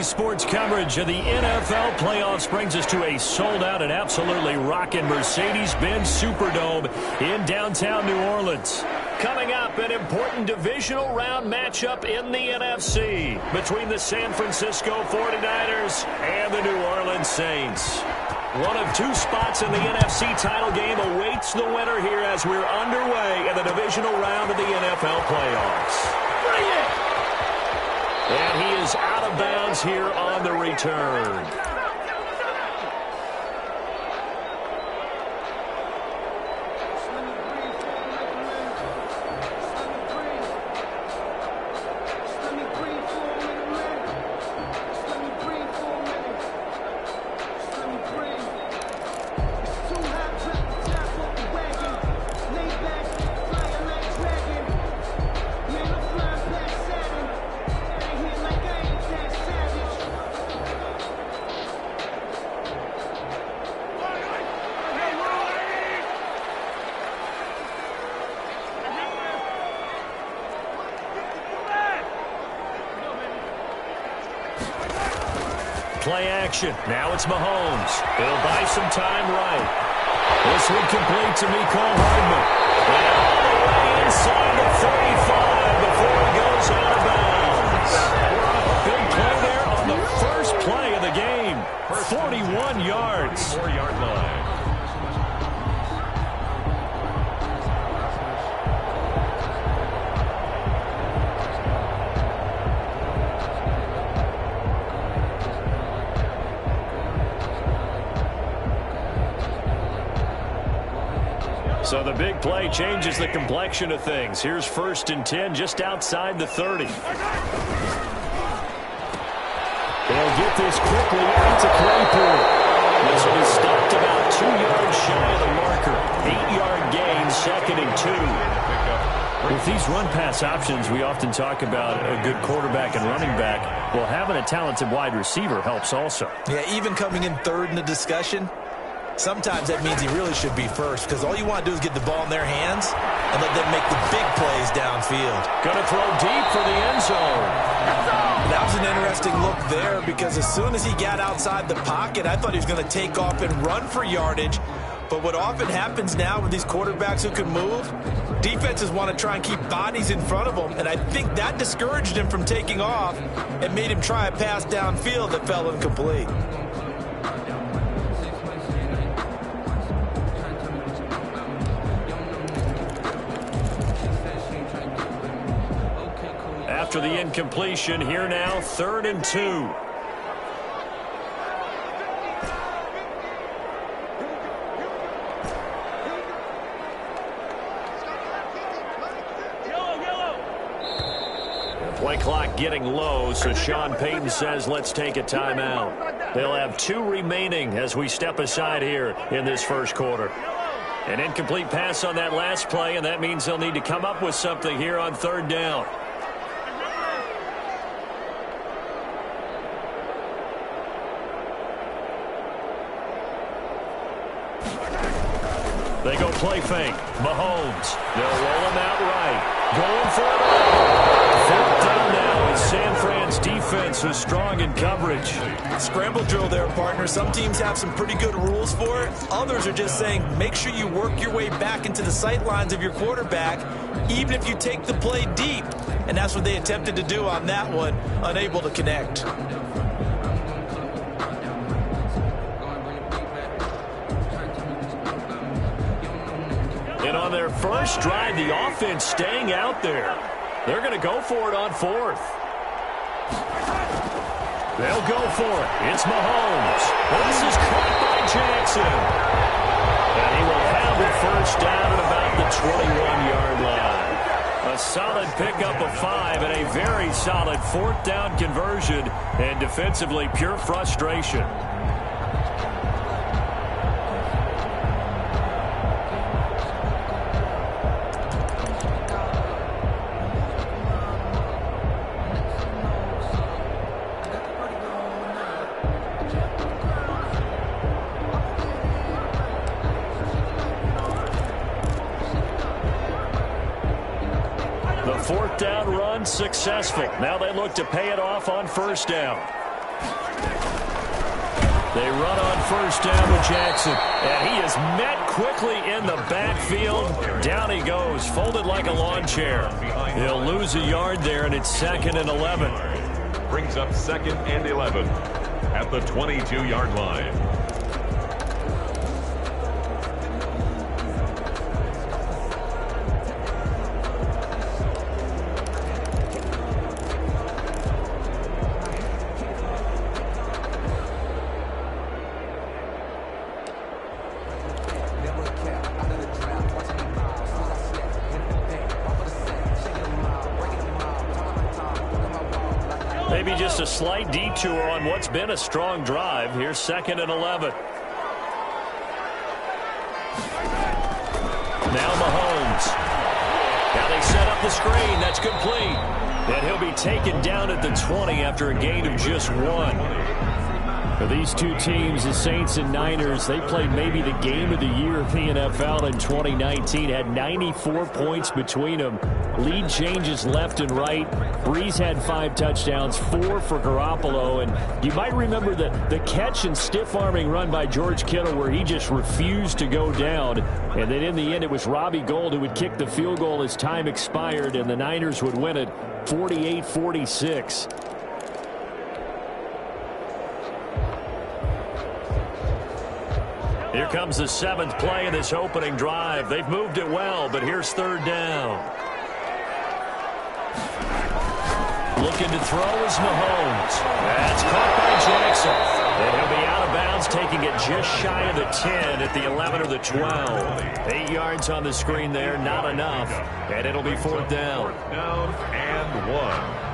Today's sports coverage of the NFL playoffs brings us to a sold-out and absolutely rocking Mercedes-Benz Superdome in downtown New Orleans. Coming up, an important divisional round matchup in the NFC between the San Francisco 49ers and the New Orleans Saints. One of two spots in the NFC title game awaits the winner here as we're underway in the divisional round of the NFL playoffs. And he is out of bounds here on the return. Play action. Now it's Mahomes. He'll buy some time right. This one complete to Mecole Hardman. And all the way inside the 35 before he goes out of bounds. Big play there on the first play of the game. 41 yards. 4-yard line. So the big play changes the complexion of things. Here's 1st and 10 just outside the 30. They'll get this quickly out to Claypool. This will be stopped about 2 yards shy of the marker. 8-yard gain, 2nd and 2. With these run-pass options, we often talk about a good quarterback and running back. Well, having a talented wide receiver helps also. Yeah, even coming in third in the discussion, sometimes that means he really should be first because all you want to do is get the ball in their hands and let them make the big plays downfield. Going to throw deep for the end zone. That was an interesting look there because as soon as he got outside the pocket, I thought he was going to take off and run for yardage. But what often happens now with these quarterbacks who can move, defenses want to try and keep bodies in front of them. And I think that discouraged him from taking off and made him try a pass downfield that fell incomplete. After the incompletion, here now, 3rd and 2. The play clock getting low, so Sean Payton says let's take a timeout. They'll have 2 remaining as we step aside here in this first quarter. An incomplete pass on that last play, and that means they'll need to come up with something here on 3rd down. They go play fake. Mahomes. They'll roll him out right. Going for it all. 4th down now as San Fran's defense is strong in coverage. Scramble drill there, partner. Some teams have some pretty good rules for it. Others are just saying make sure you work your way back into the sight lines of your quarterback, even if you take the play deep. And that's what they attempted to do on that one, unable to connect. And on their first drive, the offense staying out there. They're going to go for it on 4th. They'll go for it. It's Mahomes. Well, this is caught by Jackson. And he will have the 1st down at about the 21-yard line. A solid pickup of 5 and a very solid 4th down conversion. And defensively, pure frustration. The 4th down run successful. Now they look to pay it off on 1st down. They run on first down with Jackson. And he is met quickly in the backfield. Down he goes, folded like a lawn chair. He'll lose a yard there, and it's 2nd and 11. Brings up 2nd and 11 at the 22-yard line. Maybe just a slight detour on what's been a strong drive. Here's 2nd and 11. Now Mahomes. Now they set up the screen. That's complete. And he'll be taken down at the 20 after a gain of just 1. For these two teams, the Saints and Niners, they played maybe the game of the year of the NFL in 2019. Had 94 points between them. Lead changes left and right. Breeze had 5 touchdowns, 4 for Garoppolo. And you might remember the catch and stiff-arming run by George Kittle where he just refused to go down. And then in the end, it was Robbie Gould who would kick the field goal as time expired, and the Niners would win it 48-46. Here comes the 7th play of this opening drive. They've moved it well, but here's 3rd down. Looking to throw is Mahomes. That's caught by Jackson. And he'll be out of bounds, taking it just shy of the 10 at the 11 or the 12. 8 yards on the screen there, not enough. And it'll be 4th down. 4th down and 1.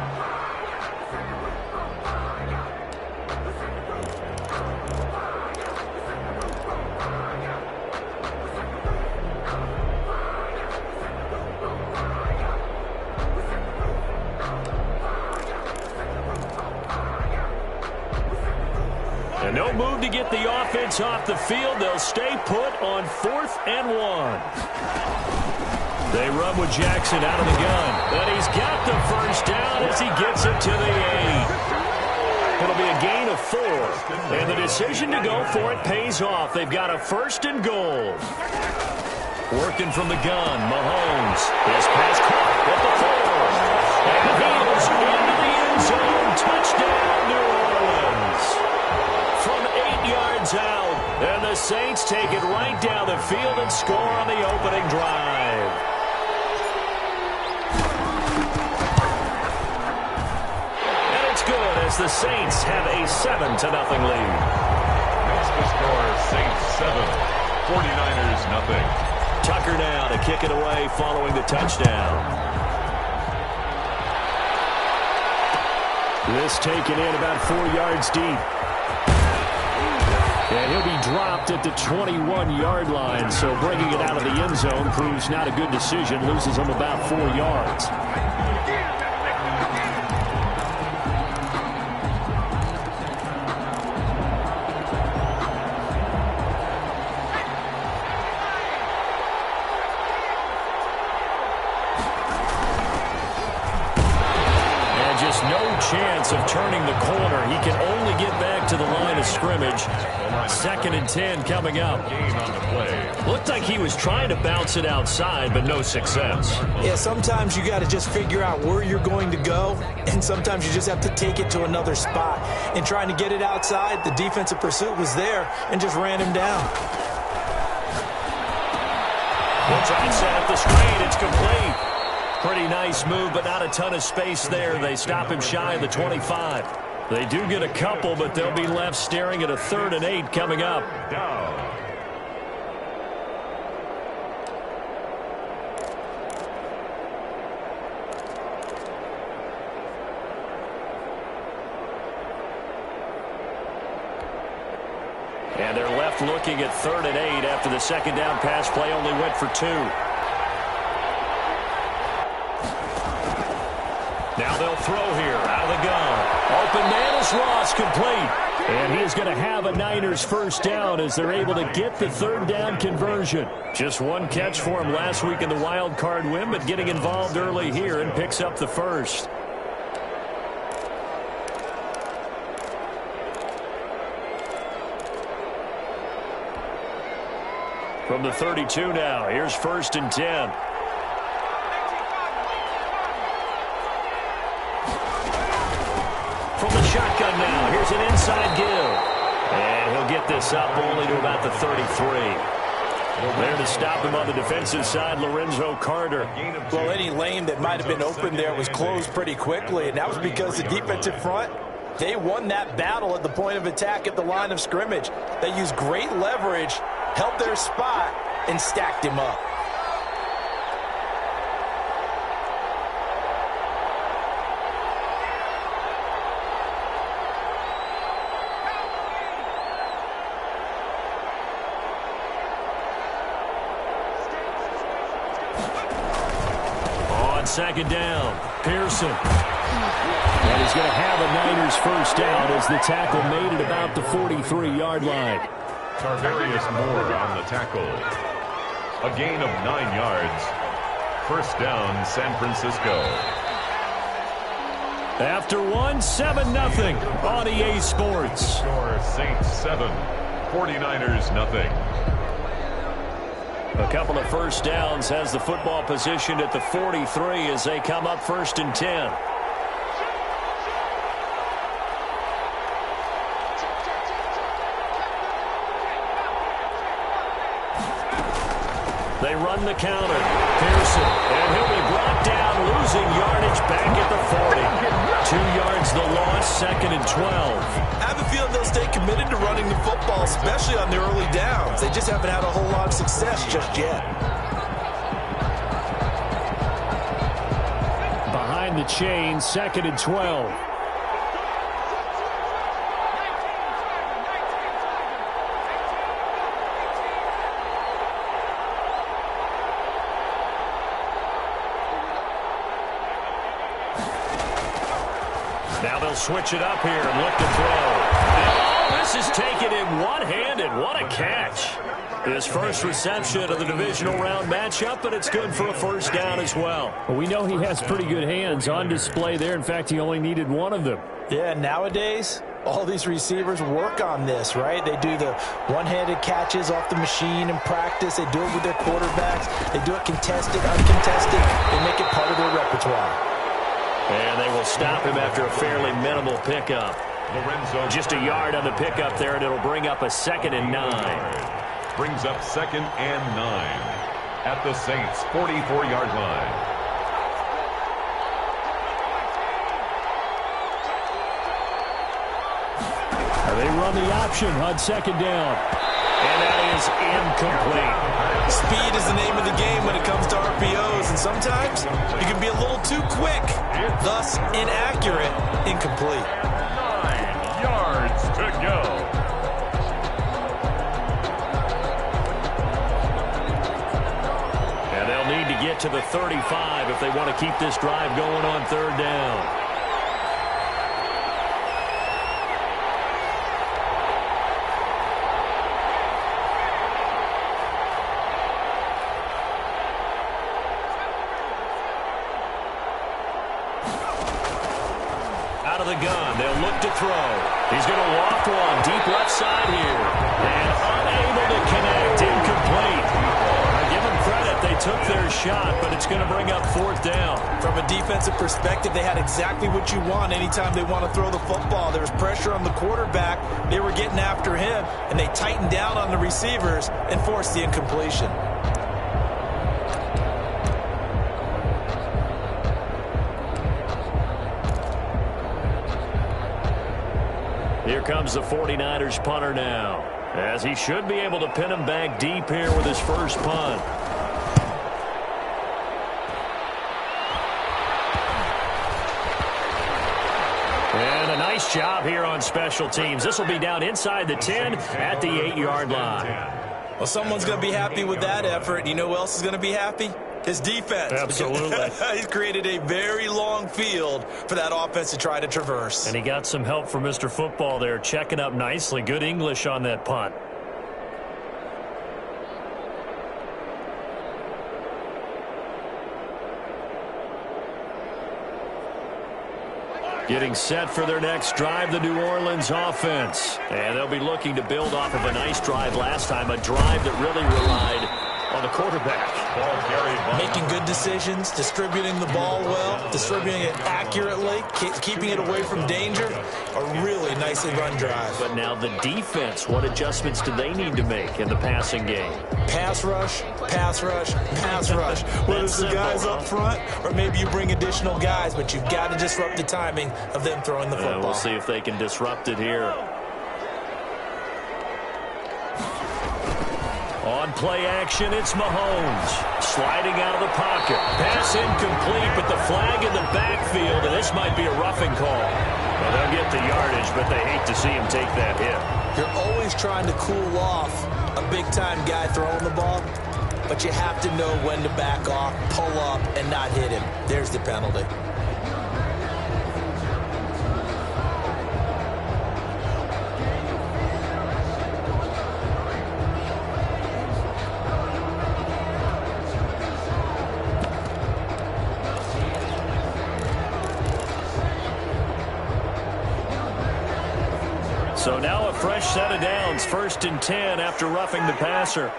And no move to get the offense off the field. They'll stay put on 4th and 1. They run with Jackson out of the gun. And he's got the first down as he gets it to the 8. It'll be a gain of 4. And the decision to go for it pays off. They've got a 1st and goal. Working from the gun, Mahomes. His pass caught at the 4. And he is into the end zone. Touchdown, New Orleans. From 8 yards out, and the Saints take it right down the field and score on the opening drive. And it's good as the Saints have a 7-0 lead. That's the score, Saints 7, 49ers nothing. Tucker now to kick it away following the touchdown. This taken in about 4 yards deep. And he'll be dropped at the 21-yard line, so bringing it out of the end zone proves not a good decision. Loses him about 4 yards. And just no chance of turning the corner. He can only get back to the line of scrimmage. 2nd and 10 coming up. Looked like he was trying to bounce it outside, but no success. Yeah, sometimes you got to just figure out where you're going to go, and sometimes you just have to take it to another spot. And trying to get it outside, the defensive pursuit was there and just ran him down. They'll try and set up the screen. It's complete. Pretty nice move, but not a ton of space there. They stop him shy of the 25. They do get a couple, but they'll be left staring at a 3rd and 8 coming up. And they're left looking at 3rd and 8 after the 2nd down pass play only went for 2. Now they'll throw here out of the gun. Open man is Ross, complete. And he is going to have a Niners 1st down as they're able to get the 3rd down conversion. Just 1 catch for him last week in the wild card win, but getting involved early here and picks up the 1st. From the 32 now, here's 1st and 10. From the shotgun now, here's an inside give. And he'll get this up only to about the 33. There to stop him on the defensive side, Lorenzo Carter. Well, any lane that might have been open there was closed pretty quickly, and that was because the defensive front, they won that battle at the point of attack at the line of scrimmage. They used great leverage, held their spot, and stacked him up. Second down, Pearson. And he's going to have a Niners first down as the tackle made it about the 43-yard line. Tarvarius Moore on the tackle. A gain of 9 yards. First down, San Francisco. After 7-0 on EA Sports. Score Saints 7, 49ers nothing. A couple of first downs has the football positioned at the 43 as they come up 1st and 10. They run the counter. Pearson, and he'll be brought down, losing yardage back at the 40. 2 yards the loss, 2nd and 12. I have a feeling they'll stay committed to running the football, especially on the early downs. They just haven't had a whole lot of success just yet. Behind the chain, 2nd and 12. Now they'll switch it up here and look to throw. Oh, this is taken in one-handed. What a catch. His first reception of the divisional round matchup, but it's good for a first down as well. We know he has pretty good hands on display there. In fact, he only needed one of them. Yeah, nowadays, all these receivers work on this, right? They do the one-handed catches off the machine in practice. They do it with their quarterbacks. They do it contested, uncontested. They make it part of their repertoire. And they will stop him after a fairly minimal pickup. Just a yard on the pickup there, and it'll bring up a 2nd and 9. Brings up 2nd and 9 at the Saints' 44-yard line. They run the option on 2nd down. And that is incomplete. Speed is the name of the game when it comes to RPOs, and sometimes you can be a little too quick, thus inaccurate, incomplete. 9 yards to go. And they'll need to get to the 35 if they want to keep this drive going on 3rd down. Out of the gun, they'll look to throw. He's going to walk one deep left side here. And unable to connect, incomplete. I give them credit, they took their shot, but it's going to bring up 4th down. From a defensive perspective, they had exactly what you want anytime they want to throw the football. There was pressure on the quarterback. They were getting after him, and they tightened down on the receivers and forced the incompletion. Here comes the 49ers punter now, as he should be able to pin him back deep here with his first punt. And a nice job here on special teams. This will be down inside the 10 at the 8-yard line. Well, someone's going to be happy with that effort. You know who else is going to be happy? His defense. Absolutely. He's created a very long field for that offense to try to traverse. And he got some help from Mr. Football there, checking up nicely. Good English on that punt. Getting set for their next drive, the New Orleans offense. And they'll be looking to build off of a nice drive last time, a drive that really relied on the quarterback. Ball carried by Making good decisions, distributing the ball well, distributing it accurately, keeping it away from danger. A really nicely run drive. But now the defense, what adjustments do they need to make in the passing game? Pass rush, pass rush, pass rush. Whether it's the guys up front or maybe you bring additional guys, but you've got to disrupt the timing of them throwing the football. We'll see if they can disrupt it here. On play action, it's Mahomes. Sliding out of the pocket. Pass incomplete, but the flag in the backfield, and this might be a roughing call. Well, they'll get the yardage, but they hate to see him take that hit. You're always trying to cool off a big-time guy throwing the ball, but you have to know when to back off, pull up, and not hit him. There's the penalty. So now a fresh set of downs, 1st and 10 after roughing the passer.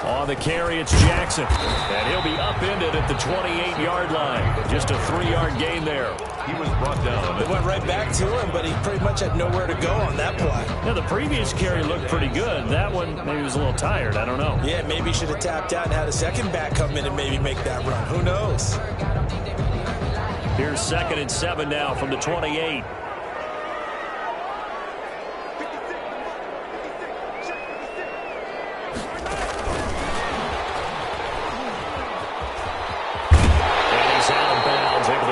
On the carry, it's Jackson. And he'll be upended at the 28-yard line. Just a 3-yard gain there. He was brought down. It went right back to him, but he pretty much had nowhere to go on that play. Yeah, the previous carry looked pretty good. That one, maybe he was a little tired. I don't know. Yeah, maybe he should have tapped out and had a second back come in and maybe make that run. Who knows? Here's 2nd and 7 now from the 28.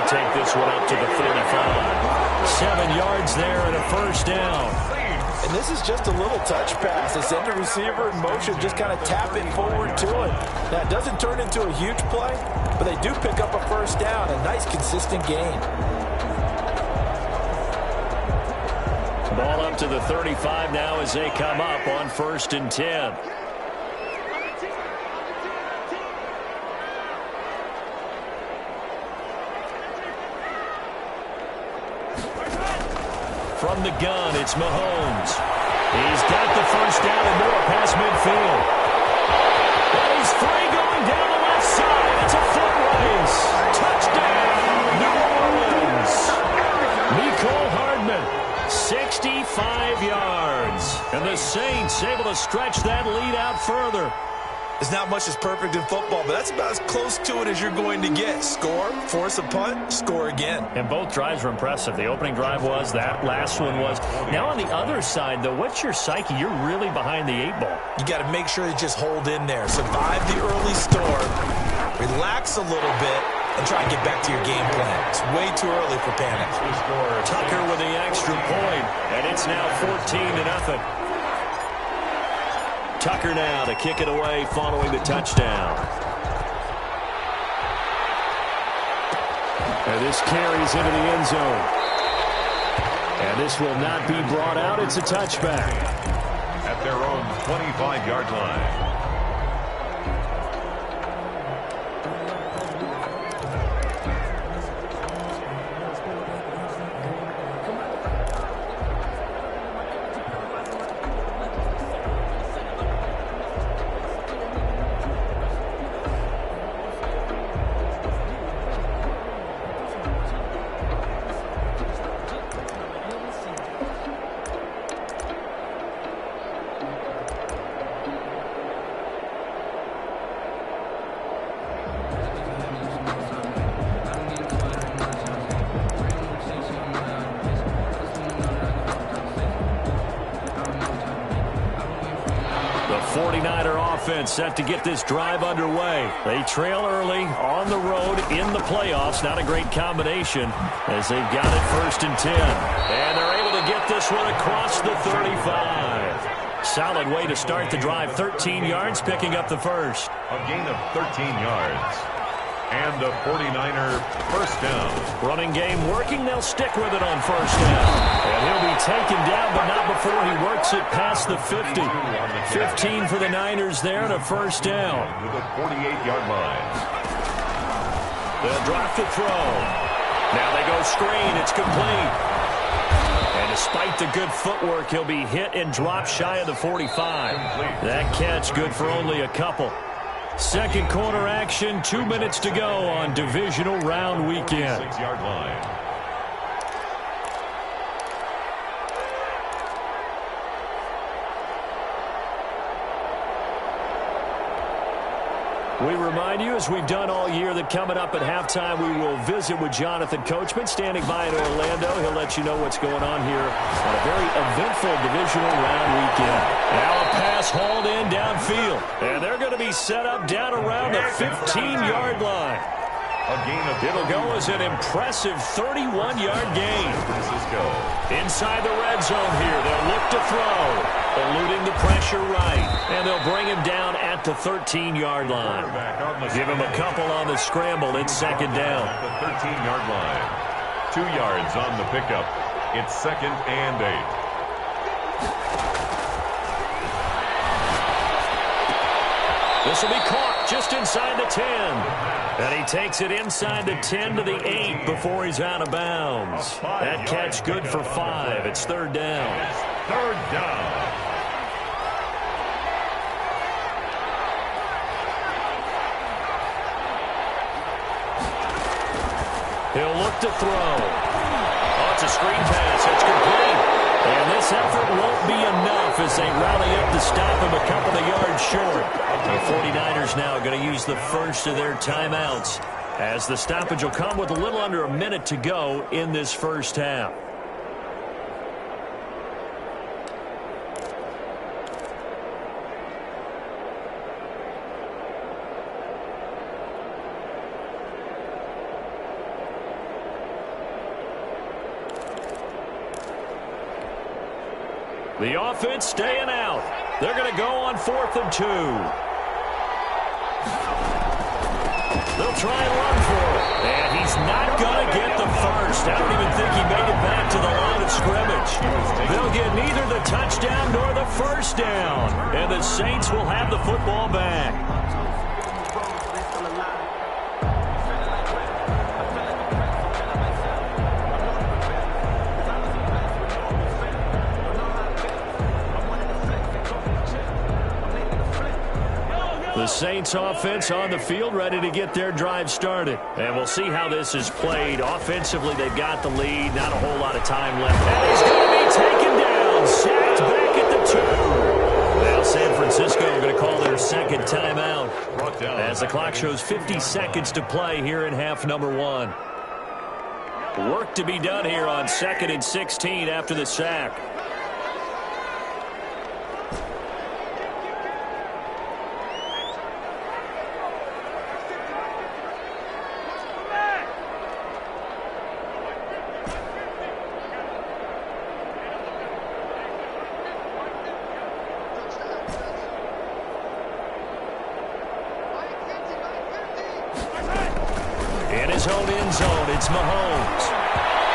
Take this one up to the 35. 7 yards there and a 1st down. And this is just a little touch pass. They send the receiver in motion, just kind of tap it forward to him. Now, it doesn't turn into a huge play, but they do pick up a 1st down. A nice, consistent gain. Ball up to the 35 now as they come up on 1st and 10. From the gun, it's Mahomes. He's got the 1st down and more past midfield. And he's free going down the left side. It's a foot race. Touchdown, New Orleans. Mecole Hardman, 65 yards. And the Saints able to stretch that lead out further. There's not much that's perfect in football, but that's about as close to it as you're going to get. Score, force a punt, score again. And both drives were impressive. The opening drive was, that last one was. Now on the other side, though, what's your psyche? You're really behind the 8 ball. You got to make sure you just hold in there. Survive the early storm, relax a little bit, and try and get back to your game plan. It's way too early for panic. Tucker with the extra point, and it's now 14-0. Tucker now to kick it away following the touchdown. And this carries into the end zone. And this will not be brought out. It's a touchback. At their own 25-yard line. Set to get this drive underway. They trail early on the road in the playoffs. Not a great combination as they've got it 1st and 10. And they're able to get this one across the 35. Solid way to start the drive. 13 yards, picking up the 1st. A gain of 13 yards. And a 49er 1st down. Running game working. They'll stick with it on 1st down. And he'll be taken down, but not before he works it past the 50. 15 for the Niners there and a 1st down. With a 48-yard line. They'll drop the throw. Now they go screen. It's complete. And despite the good footwork, he'll be hit and dropped shy of the 45. That catch good for only a couple. Second quarter action, 2 minutes to go on divisional round weekend. 6-yard line. We remind you, as we've done all year, that coming up at halftime, we will visit with Jonathan Coachman, standing by in Orlando. He'll let you know what's going on here on a very eventful divisional round weekend. Now a pass hauled in downfield, and they're going to be set up down around the 15-yard line. It'll go as an impressive 31-yard gain. Inside the red zone here, they'll look to throw, eluding the pressure right, and they'll bring him down at the 13-yard line. Give him a couple on the scramble. It's second down. The 13-yard line. 2 yards on the pickup. It's 2nd and 8. This will be caught just inside the 10. And he takes it inside the 10 to the 8 before he's out of bounds. That catch good for 5. It's third down. Third down. He'll look to throw. Oh, it's a screen pass. It's complete. And this effort won't be enough as they rally up to stop him a couple of yards short. The 49ers now going to use the first of their timeouts, as the stoppage will come with a little under a minute to go in this first half. The offense staying out. They're going to go on 4th and 2. They'll try and run for it. And he's not going to get the first. I don't even think he made it back to the line of scrimmage. They'll get neither the touchdown nor the first down. And the Saints will have the football back. The Saints offense on the field, ready to get their drive started. And we'll see how this is played. Offensively, they've got the lead. Not a whole lot of time left. And he's going to be taken down. Sacked back at the 2. Now San Francisco going to call their second timeout as the clock shows 50 seconds to play here in half number 1. Work to be done here on 2nd and 16 after the sack. It's Mahomes.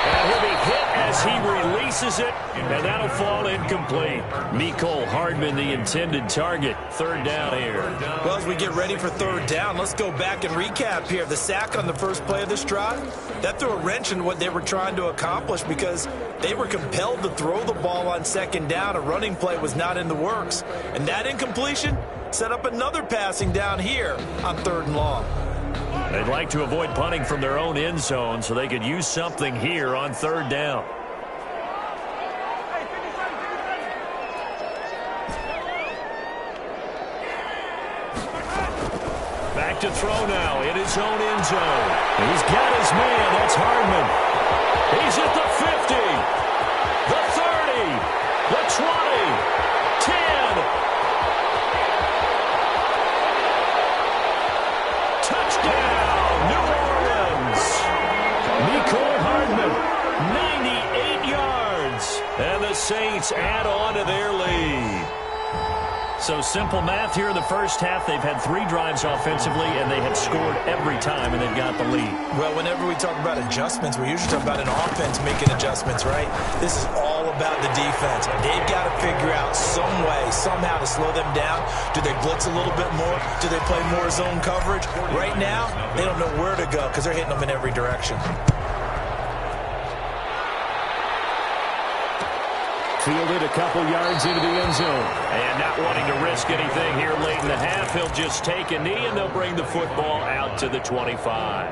And he'll be hit as he releases it, and that'll fall incomplete. Mecole Hardman, the intended target. Third down here. Well, as we get ready for third down, let's go back and recap here. The sack on the first play of this drive, that threw a wrench in what they were trying to accomplish because they were compelled to throw the ball on second down. A running play was not in the works. And that incompletion set up another passing down here on 3rd and long. They'd like to avoid punting from their own end zone so they could use something here on 3rd down. Back to throw now in his own end zone. He's got his man. That's Hardman. He's at the 50, the 30, the 20, 10. Touchdown, New Orleans. Mecole Hardman, 98 yards. And the Saints add on to their lead. So simple math here in the first half. They've had 3 drives offensively, and they have scored every time, and they've got the lead. Well, whenever we talk about adjustments, we usually talk about an offense making adjustments, right? This is all about the defense. They've got to figure out some way, somehow to slow them down. Do they blitz a little bit more? Do they play more zone coverage? Right now, they don't know where to go because they're hitting them in every direction. Fielded a couple yards into the end zone. And not wanting to risk anything here late in the half, he'll just take a knee, and they'll bring the football out to the 25.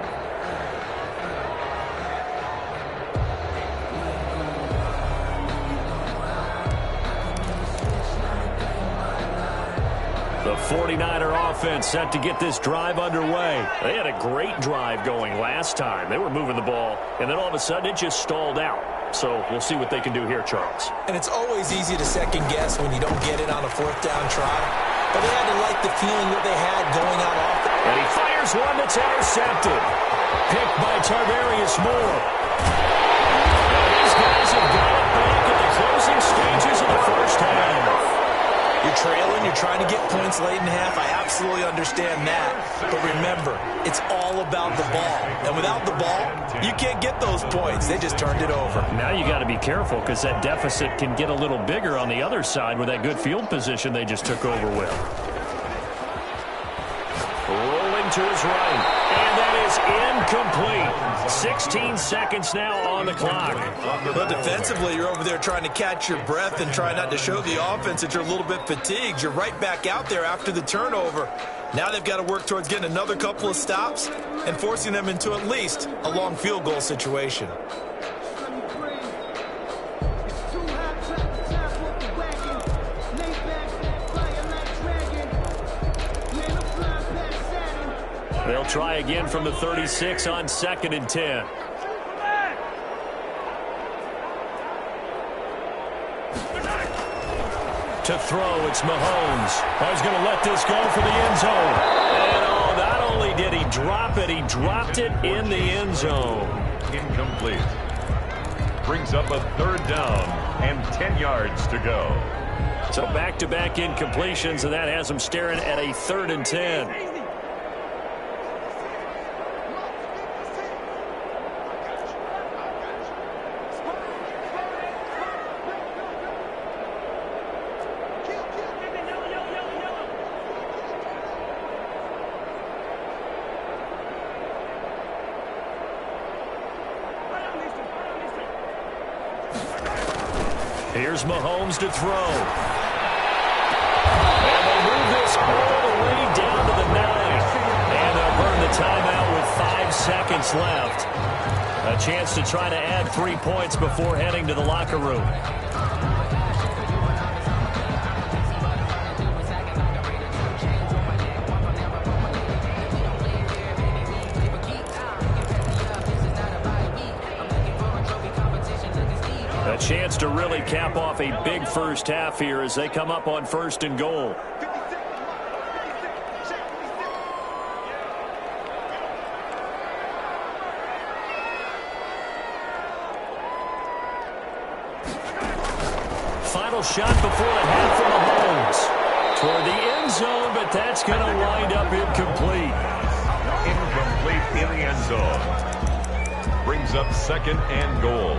The 49er offense set to get this drive underway. They had a great drive going last time. They were moving the ball, and then all of a sudden it just stalled out. So we'll see what they can do here, Charles. And it's always easy to second guess when you don't get it on a fourth down try. But they had to like the feeling that they had going out off. And he fires one that's intercepted. Picked by Tarvarius Moore. And these guys have got it back at the closing stages of the first half. You're trailing, you're trying to get points late in half. I absolutely understand that. But remember, it's all about the ball. And without the ball, you can't get those points. They just turned it over. Now you got to be careful because that deficit can get a little bigger on the other side with that good field position they just took over with. Rolling to his right. And that is incomplete. 16 seconds now on the clock. But defensively, you're over there trying to catch your breath and try not to show the offense that you're a little bit fatigued. You're right back out there after the turnover. Now they've got to work towards getting another couple of stops and forcing them into at least a long field goal situation. They'll try again from the 36 on 2nd and 10. To throw, it's Mahomes. He's going to let this go for the end zone. And not only did he drop it, he dropped it in the end zone. Incomplete. Brings up a 3rd down and 10 yards to go. So back-to-back incompletions, and that has him staring at a 3rd and 10. Here's Mahomes to throw. And they'll move this all the way down to the 9. And they'll burn the timeout with 5 seconds left. A chance to try to add 3 points before heading to the locker room. A chance to really cap off a big first half here as they come up on 1st and goal. Final shot before the half from Mahomes. Toward the end zone, but that's going to wind up incomplete. Incomplete in the end zone. Brings up 2nd and goal.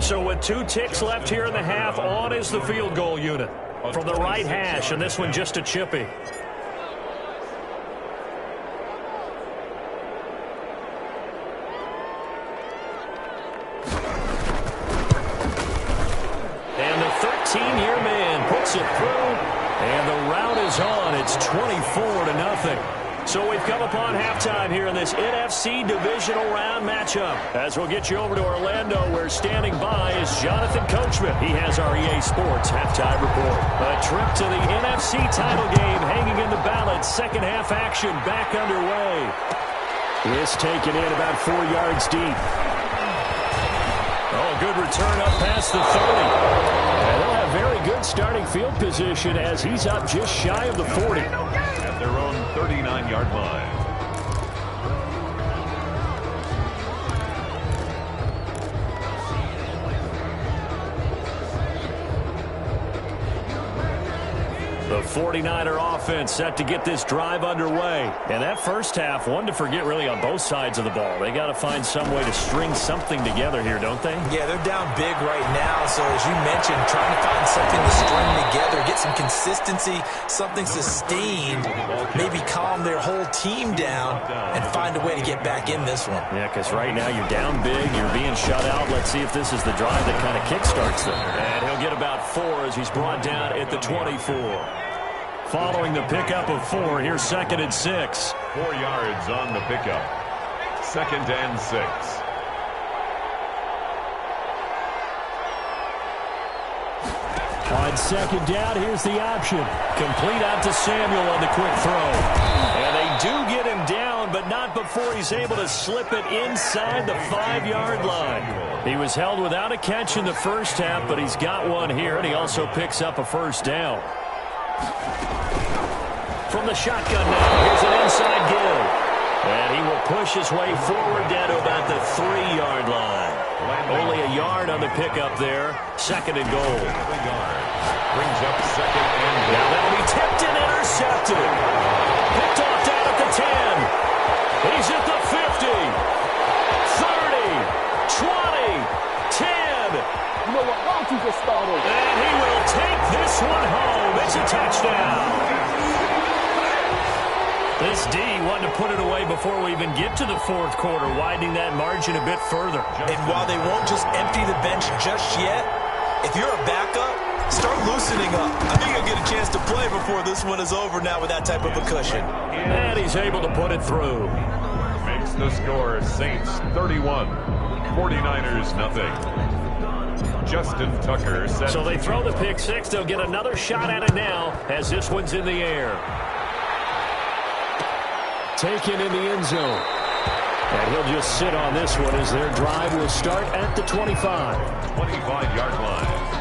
So with 2 ticks left here in the half, on is the field goal unit. From the right hash, and this one just a chippy. And the 13-year man puts it through, and the route is on. It's 24-0. So we've come upon halftime here in this NFC Divisional Round matchup. As we'll get you over to Orlando, where standing by is Jonathan Coachman. He has our EA Sports halftime report. A trip to the NFC title game hanging in the balance. Second half action back underway. This taken in about 4 yards deep. Oh, good return up past the 30. And they'll have very good starting field position as he's up just shy of the 40. At their own 39-yard line. The 49er offense set to get this drive underway. And that first half, one to forget really on both sides of the ball. They got to find some way to string something together here, don't they? Yeah, they're down big right now. So as you mentioned, trying to find something to string together, get some consistency, something sustained, maybe calm their whole team down and find a way to get back in this one. Yeah, because right now you're down big, you're being shut out. Let's see if this is the drive that kind of kickstarts them. And he'll get about 4 as he's brought down at the 24. Following the pickup of 4, here's 2nd and 6. 4 yards on the pickup. 2nd and 6. On 2nd down, here's the option. Complete out to Samuel on the quick throw. And they do get him down, but not before he's able to slip it inside the 5-yard line. He was held without a catch in the first half, but he's got one here, and he also picks up a first down. From the shotgun now, here's an inside give. And he will push his way forward down to about the 3-yard line. Only a yard on the pickup there. 2nd and goal. Brings up 2nd and goal. Now that'll be tipped and intercepted. Picked off down at the 10. He's at the 50. 30. 20. 10. You know what? Why don't you just start over? And he will take this one home. It's a touchdown. This D wanted to put it away before we even get to the 4th quarter, widening that margin a bit further. And while they won't just empty the bench just yet, if you're a backup, start loosening up. I think you'll get a chance to play before this one is over now with that type of a cushion. And he's able to put it through. Makes the score Saints 31, 49ers nothing. Justin Tucker set. So they throw the pick 6. They'll get another shot at it now as this one's in the air. Taken in the end zone. And he'll just sit on this one as their drive will start at the 25. 25-yard line.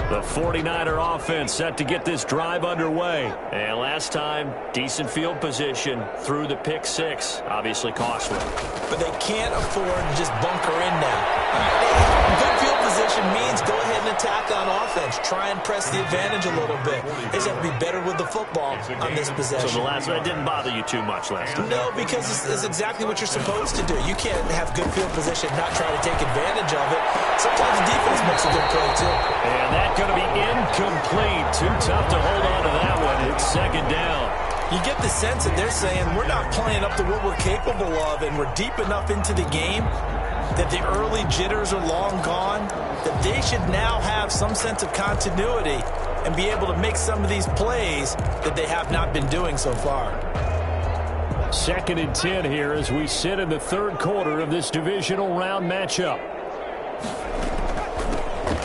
The 49er offense set to get this drive underway. And last time, decent field position through the pick 6. Obviously costly. But they can't afford to just bunker in now. Good field position means go ahead and attack on offense. Try and press the advantage a little bit. They just have to be better with the football on this possession. So the last one didn't bother you too much last time? No, because it's exactly what you're supposed to do. You can't have good field position, not try to take advantage of it. Sometimes the defense makes a good play, too. And that's going to be incomplete. Too tough to hold on to that one. It's 2nd down. You get the sense that they're saying we're not playing up to what we're capable of, and we're deep enough into the game that the early jitters are long gone, that they should now have some sense of continuity and be able to make some of these plays that they have not been doing so far. 2nd and 10 here as we sit in the 3rd quarter of this divisional round matchup.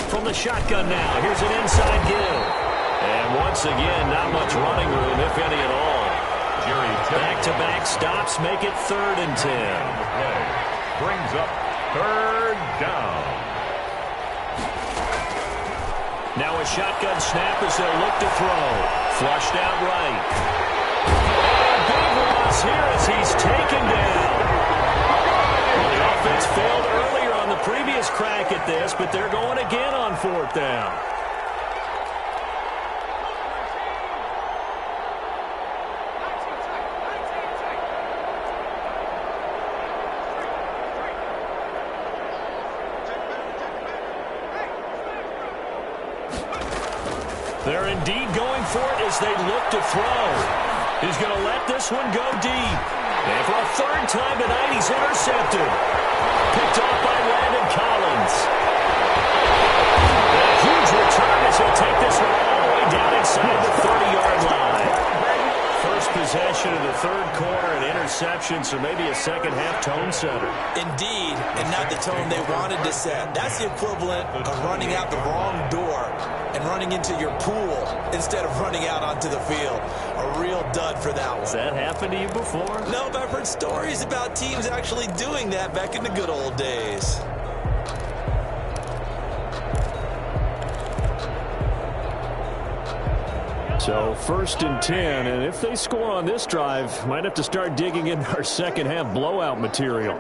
From the shotgun now, here's an inside give. And once again, not much running room, if any at all. Back-to-back stops make it 3rd and 10. Brings up 3rd down. Now a shotgun snap as they'll look to throw. Flushed out right. And big loss here as he's taken down. Well, the offense failed earlier on the previous crack at this, but they're going again on 4th down. They're indeed going for it as they look to throw. He's going to let this one go deep. And for a 3rd time tonight, he's intercepted. Picked off by Landon Collins. And a huge return as he'll take this one all the way down inside the 30-yard line. First possession of the 3rd quarter, an interception, so maybe a second-half tone setter. Indeed, and not the tone they wanted to set. That's the equivalent of running out the wrong door and running into your pool instead of running out onto the field. A real dud for that one. Has that happened to you before? No, but I've heard stories about teams actually doing that back in the good old days. So 1st and 10, and if they score on this drive, might have to start digging into our second half blowout material.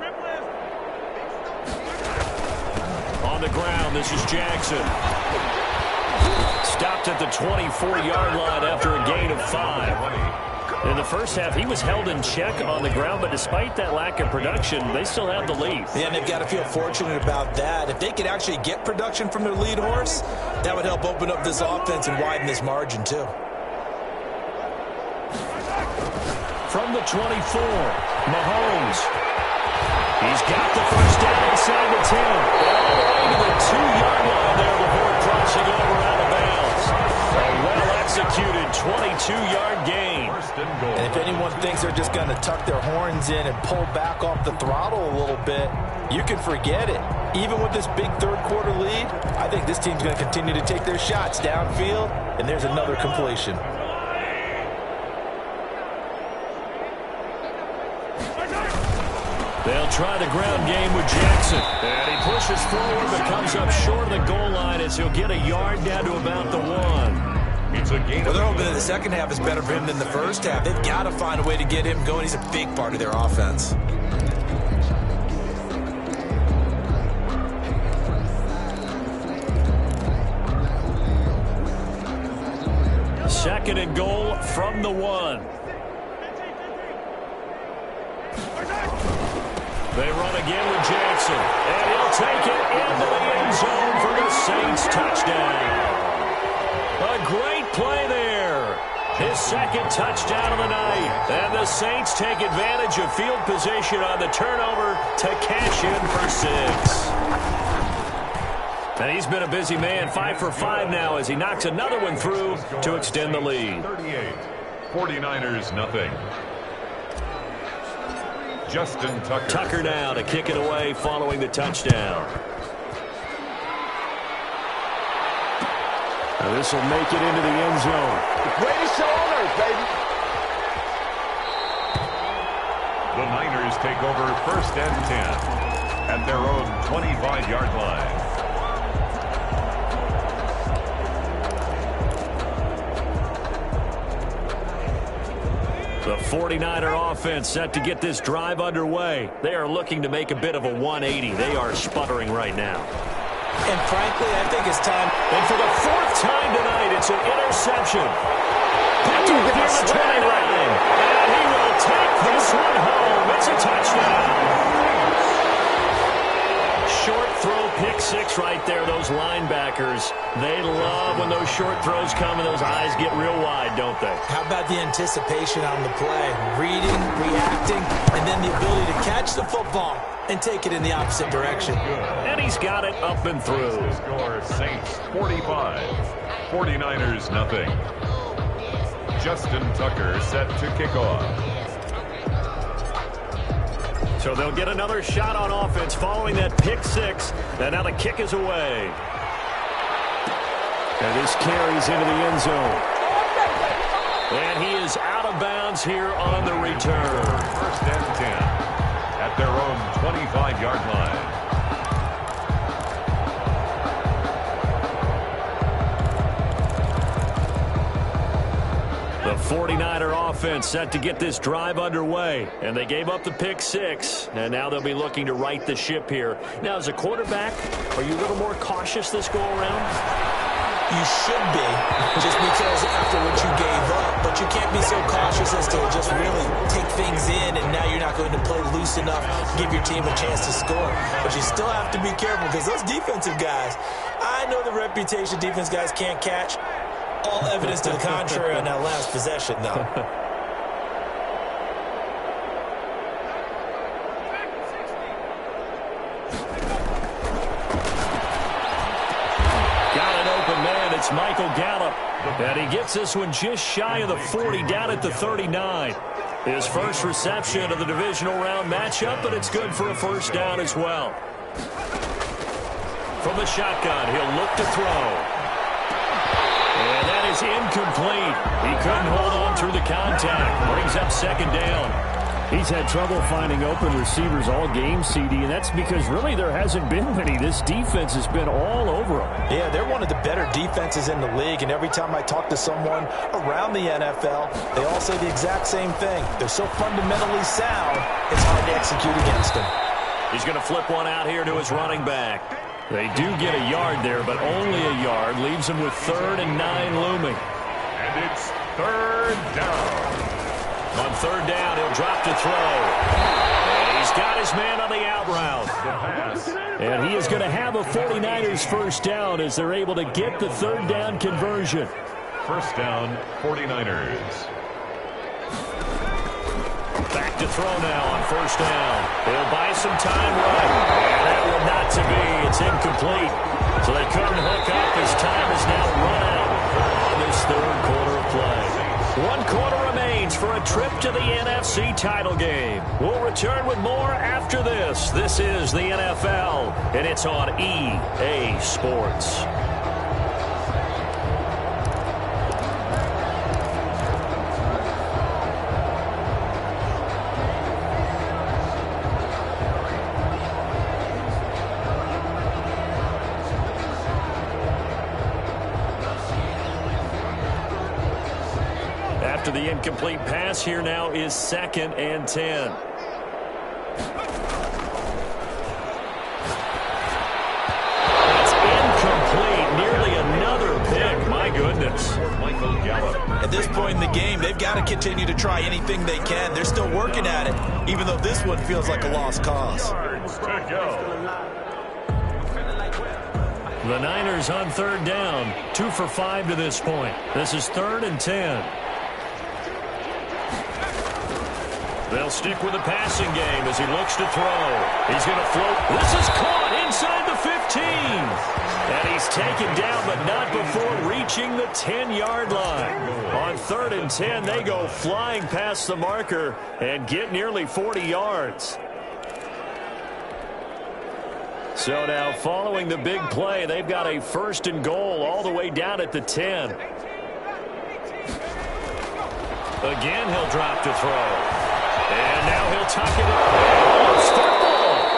On the ground, this is Jackson. Stopped at the 24-yard line after a gain of 5. In the first half, he was held in check on the ground, but despite that lack of production, they still have the lead. Yeah, and they've got to feel fortunate about that. If they could actually get production from their lead horse, that would help open up this offense and widen this margin, too. From the 24, Mahomes. He's got the first down inside the 10. All the way to the 2-yard line there before crossing over out of bounds. A well-executed 22-yard gain. And if anyone thinks they're just going to tuck their horns in and pull back off the throttle a little bit, you can forget it. Even with this big third-quarter lead, I think this team's going to continue to take their shots downfield, and there's another completion. They'll try the ground game with Jackson. And he pushes forward but comes up short of the goal line as he'll get a yard down to about the 1. It's a gain. Well, they're hoping that the second half is better for him than the first half. They've got to find a way to get him going. He's a big part of their offense. Second and goal from the 1. They run again with Jackson, and he'll take it into the end zone for the Saints touchdown. A great play there. His second touchdown of the night. And the Saints take advantage of field position on the turnover to cash in for 6. And he's been a busy man, 5 for 5 now as he knocks another one through to extend the lead. 38, 49ers nothing. Justin Tucker. Tucker now to kick it away following the touchdown. Now this will make it into the end zone. Greatest show on earth, baby. The Niners take over 1st and 10 at their own 25-yard line. The 49er offense set to get this drive underway. They are looking to make a bit of a 180. They are sputtering right now. And frankly, I think it's time. And for the 4th time tonight, it's an interception. Picked up here at the 29. And he will take this one home. It's a touchdown. Short throw, pick 6 right there. Those linebackers, they love when those short throws come and those eyes get real wide, don't they? How about the anticipation on the play? Reading, reacting, and then the ability to catch the football and take it in the opposite direction. And he's got it up and through. Score Saints 45, 49ers nothing. Justin Tucker set to kick off. So they'll get another shot on offense following that pick 6. And now the kick is away. And this carries into the end zone. And he is out of bounds here on the return. 1st and 10 at their own 25-yard line. The 49er offense set to get this drive underway. And they gave up the pick 6. And now they'll be looking to right the ship here. Now, as a quarterback, are you a little more cautious this go-around? You should be, just because after what you gave up. But you can't be so cautious as to just really take things in, and now you're not going to play loose enough, give your team a chance to score. But you still have to be careful, because those defensive guys, I know the reputation defense guys can't catch. All evidence to the contrary on that last possession, though. It's Michael Gallup, and he gets this one just shy of the 40, down at the 39. His first reception of the divisional round matchup, but it's good for a first down as well. From the shotgun, he'll look to throw. And that is incomplete. He couldn't hold on through the contact. Brings up 2nd down. He's had trouble finding open receivers all game, CD, and that's because really there hasn't been many. This defense has been all over them. Yeah, they're one of the better defenses in the league, and every time I talk to someone around the NFL, they all say the exact same thing. They're so fundamentally sound, it's hard to execute against them. He's going to flip one out here to his running back. They do get a yard there, but only a yard. Leaves him with 3rd and 9 looming. And it's 3rd down. On 3rd down, he'll drop to throw. And he's got his man on the out route. And he is going to have a 49ers first down as they're able to get the 3rd down conversion. First down, 49ers. Back to throw now on 1st down. He'll buy some time right. And that one not to be. It's incomplete. So they couldn't hook up as time is now run out on this 3rd quarter of play. 1 quarter remains for a trip to the NFC title game. We'll return with more after this. This is the NFL, and it's on EA Sports. After the incomplete pass, here now is 2nd and 10. It's incomplete. Nearly another pick. My goodness. At this point in the game, they've got to continue to try anything they can. They're still working at it, even though this one feels like a lost cause. The Niners on 3rd down. 2 for 5 to this point. This is 3rd and 10. They'll stick with the passing game as he looks to throw. He's going to float. This is caught inside the 15. And he's taken down, but not before reaching the 10-yard line. On 3rd and 10, they go flying past the marker and get nearly 40 yards. So now, following the big play, they've got a 1st and goal all the way down at the 10. Again, he'll drop to throw. And now he'll tuck it in.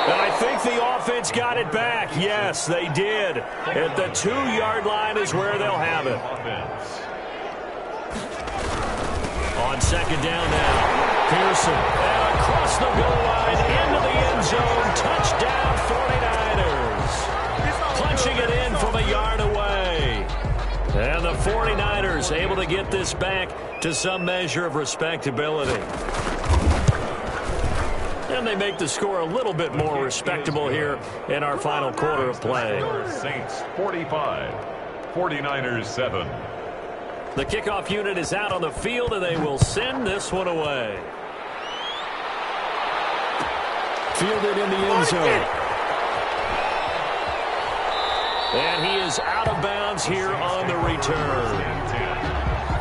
And I think the offense got it back. Yes, they did. At the 2-yard line is where they'll have it. On 2nd down now, Pearson. And across the goal line, into the end zone. Touchdown, 49ers. Punching it in from a yard away. And the 49ers able to get this back to some measure of respectability. And they make the score a little bit more respectable here in our final quarter of play. Saints 45, 49ers 7. The kickoff unit is out on the field, and they will send this one away. Fielded in the end zone. And he is out of bounds here on the return.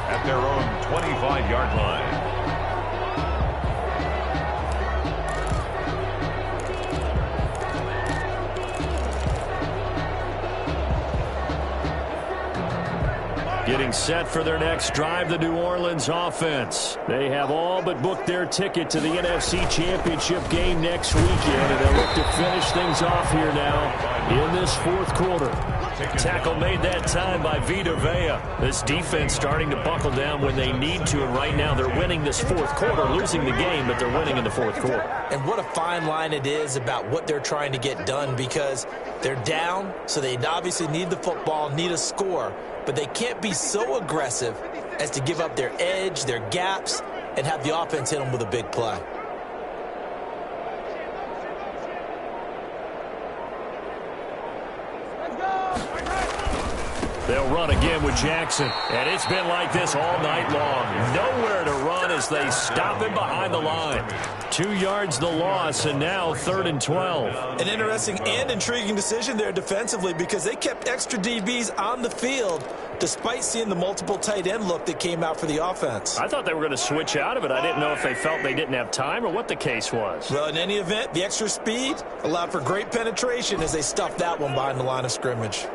At their own 25-yard line. Getting set for their next drive, the New Orleans offense. They have all but booked their ticket to the NFC Championship game next weekend, and they'll look to finish things off here now in this 4th quarter. Tackle made that time by Vita Vea. This defense starting to buckle down when they need to, and right now they're winning this 4th quarter, losing the game, but they're winning in the 4th quarter. And what a fine line it is about what they're trying to get done, because they're down, so they obviously need the football, need a score, but they can't be so aggressive as to give up their edge, their gaps, and have the offense hit them with a big play. They'll run again with Jackson. And it's been like this all night long. Nowhere to run as they stop him behind the line. 2 yards the loss, and now 3rd and 12. An interesting and intriguing decision there defensively, because they kept extra DBs on the field despite seeing the multiple tight end look that came out for the offense. I thought they were going to switch out of it. I didn't know if they felt they didn't have time or what the case was. Well, in any event, the extra speed allowed for great penetration as they stuffed that one behind the line of scrimmage.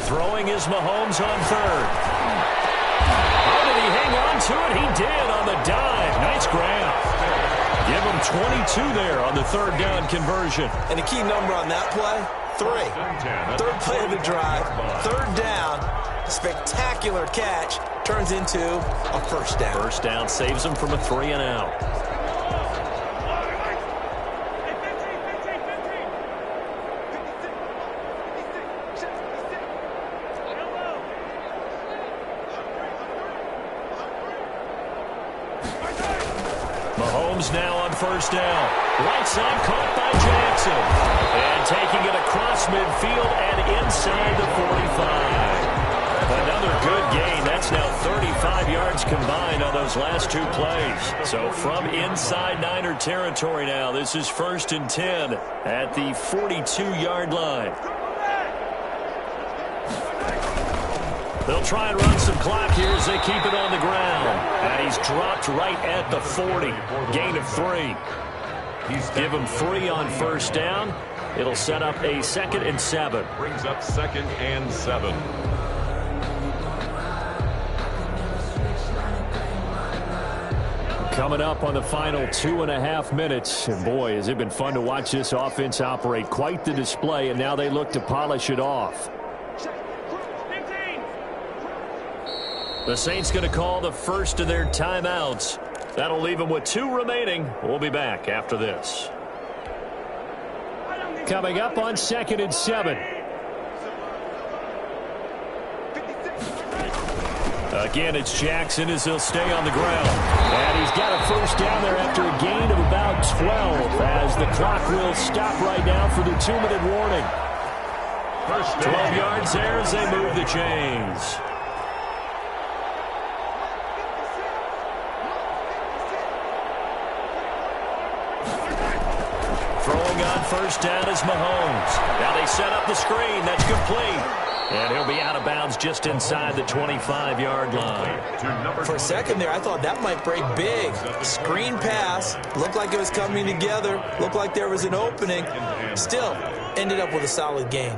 Throw throwing is Mahomes on third. Oh, did he hang on to it? He did on the dive. Nice grab. Give him 22 there on the third down conversion. And the key number on that play, 3. Third play of the drive, third down, spectacular catch, turns into a first down. First down saves him from a 3-and-out. Mahomes now on first down. Right side caught by Jackson. And taking it across midfield and inside the 45. Another good gain. That's now 35 yards combined on those last 2 plays. So from inside Niner territory now, this is 1st and 10 at the 42-yard line. They'll try and run some clock here as they keep it on the ground. And he's dropped right at the 40. Gain of 3. Give him 3 on first down. It'll set up a 2nd and 7. Brings up 2nd and 7. Coming up on the final 2.5 minutes. And boy, has it been fun to watch this offense operate. Quite the display, and now they look to polish it off. The Saints going to call the first of their timeouts. That'll leave them with 2 remaining. We'll be back after this. Coming up on 2nd and 7. Again, it's Jackson as he'll stay on the ground. And he's got a first down there after a gain of about 12 as the clock will stop right now for the 2-minute warning. 12 yards there as they move the chains. Throwing on first down is Mahomes. Now they set up the screen. That's complete. And he'll be out of bounds just inside the 25-yard line. For a second there, I thought that might break big. Screen pass. Looked like it was coming together. Looked like there was an opening. Still, ended up with a solid gain.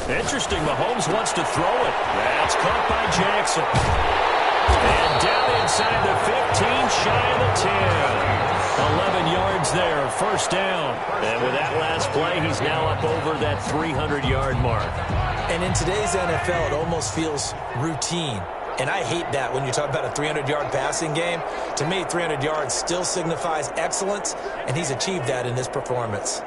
Interesting. Mahomes wants to throw it. That's caught by Jackson. And down inside the 15, shy of the 10. 11 yards there, first down. And with that last play, he's now up over that 300-yard mark. And in today's NFL, it almost feels routine. And I hate that when you talk about a 300-yard passing game. To me, 300 yards still signifies excellence, and he's achieved that in this performance.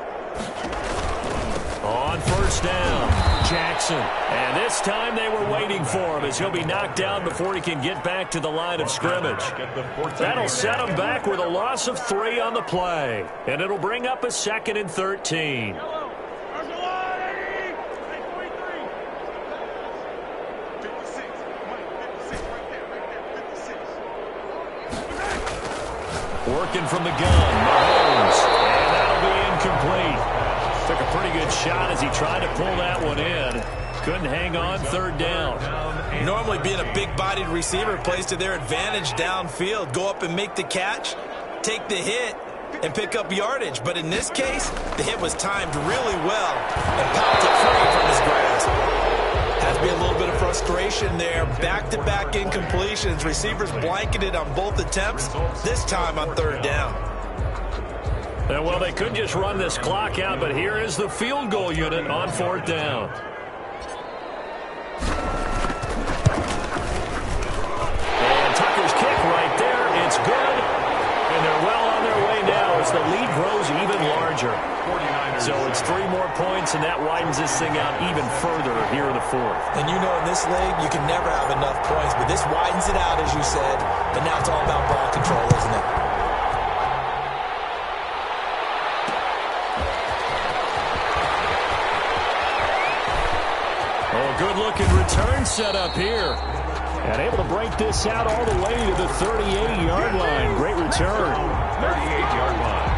On first down, Jackson. And this time they were waiting for him as he'll be knocked down before he can get back to the line of scrimmage. That'll set him back with a loss of 3 on the play. And it'll bring up a 2nd and 13. Working from the gun, Mahomes. And that'll be incomplete. Took a pretty good shot as he tried to pull that one in. Couldn't hang on, third down. Normally being a big-bodied receiver plays to their advantage downfield. Go up and make the catch, take the hit, and pick up yardage. But in this case, the hit was timed really well and popped it free from his grasp. Has to be a little bit of frustration there. Back-to-back incompletions. Receivers blanketed on both attempts, this time on third down. And well, they could just run this clock out, but here is the field goal unit on 4th down. And Tucker's kick right there. It's good. And they're well on their way now as the lead grows even larger. So it's 3 more points, and that widens this thing out even further here in the 4th. And you know in this league, you can never have enough points, but this widens it out, as you said. But now it's all about ball control, isn't it? Good-looking return set up here. And able to break this out all the way to the 38-yard line. Great return. 38-yard line.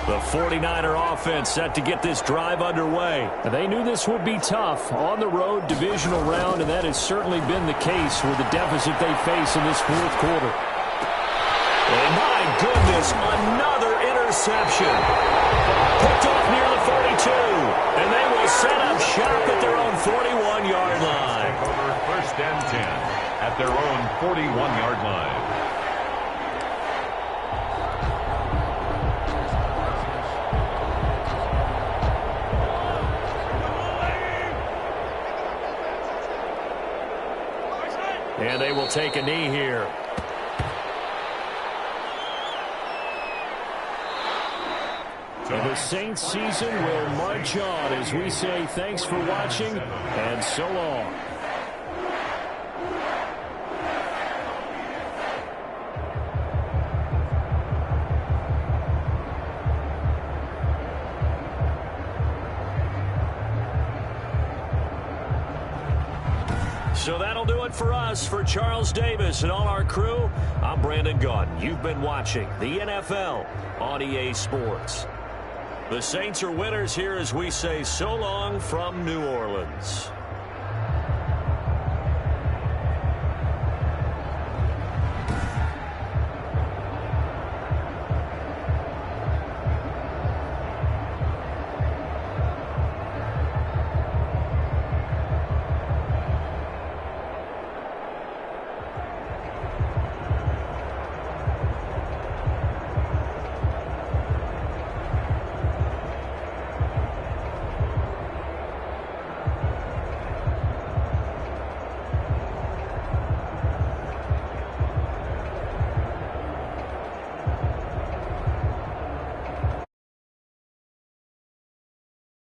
The 49er offense set to get this drive underway. And they knew this would be tough on the road divisional round, and that has certainly been the case with the deficit they face in this 4th quarter. And my goodness. is another interception. Picked off near the 42. And they will set up shop at their own 41-yard line. Take over 1st and 10 at their own 41-yard line. And they will take a knee here. And the Saints season will march on as we say thanks for watching and so long. So that'll do it for us. For Charles Davis and all our crew, I'm Brandon Gaudin. You've been watching the NFL on EA Sports. The Saints are winners here as we say so long from New Orleans.